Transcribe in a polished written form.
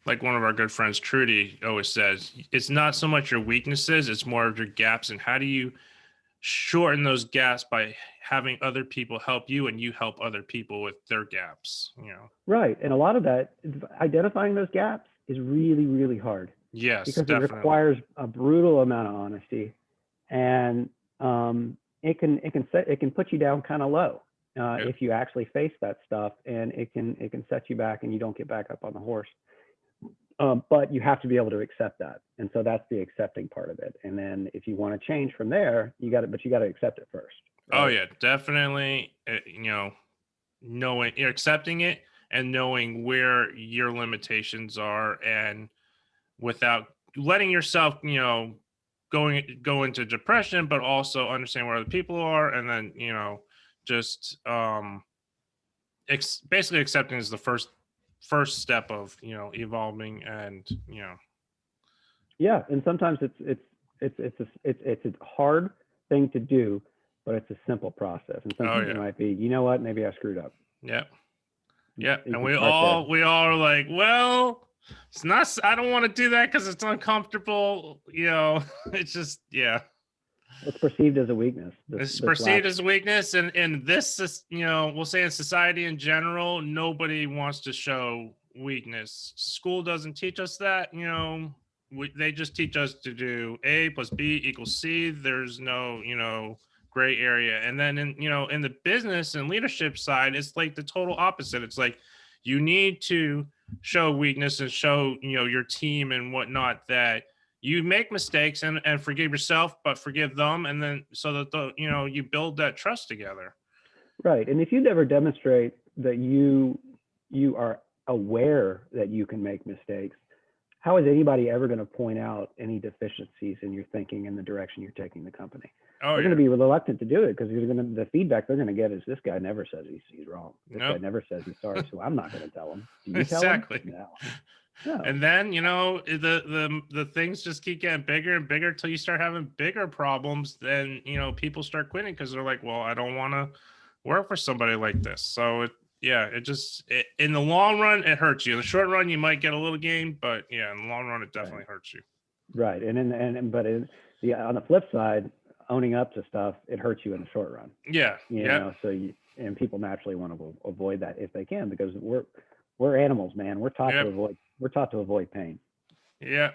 like one of our good friends, Trudy, always says, it's not so much your weaknesses, it's more of your gaps. And how do you shorten those gaps by having other people help you and you help other people with their gaps, you know? Right. And a lot of that, identifying those gaps is really, really hard Yes, because it definitely. requires a brutal amount of honesty, and it can put you down kind of low Yep. if you actually face that stuff, and it can set you back and you don't get back up on the horse. But you have to be able to accept that, and so that's the accepting part of it. And then if you want to change from there, you got to accept it first, Oh right? yeah, definitely. Knowing you're accepting it and knowing where your limitations are, and without letting yourself, go into depression, but also understand where other people are, and then just basically accepting is the first step of evolving, and Yeah, and sometimes it's a hard thing to do, but it's a simple process. And oh sometimes it yeah, might be, you know what, maybe I screwed up. yeah, yeah, You and can we start there. all we all are like, well, it's not. I don't want to do that because it's uncomfortable. It's just yeah. It's perceived as a weakness. It's This perceived lack. as a weakness, and this is, we'll say in society in general, nobody wants to show weakness. School doesn't teach us that. They just teach us to do A plus B equals C. There's no, gray area. And then in the business and leadership side, it's like the total opposite. It's like you need to show weakness and show, your team and whatnot, that you make mistakes, and forgive yourself, but forgive them, and then so that you build that trust together. Right. And if you never demonstrate that you are aware that you can make mistakes, how is anybody ever going to point out any deficiencies in your thinking and the direction you're taking the company? Oh They're going to yeah. be reluctant to do it because the feedback they're going to get is this guy never says he's wrong. This guy Nope. never says he's sorry, so I'm not going to tell him. Do you tell him? Exactly. No, no. And then the things just keep getting bigger and bigger till you start having bigger problems. Then people start quitting because they're like, well, I don't want to work for somebody like this. So in the long run it hurts you. In the short run you might get a little gain, but yeah, in the long run it Right, definitely hurts you. right. On the flip side, owning up to stuff, it hurts you in the short run. Yeah. Yep. And people naturally want to avoid that if they can because we're animals, man. We're taught to Yep. avoid pain. Yeah.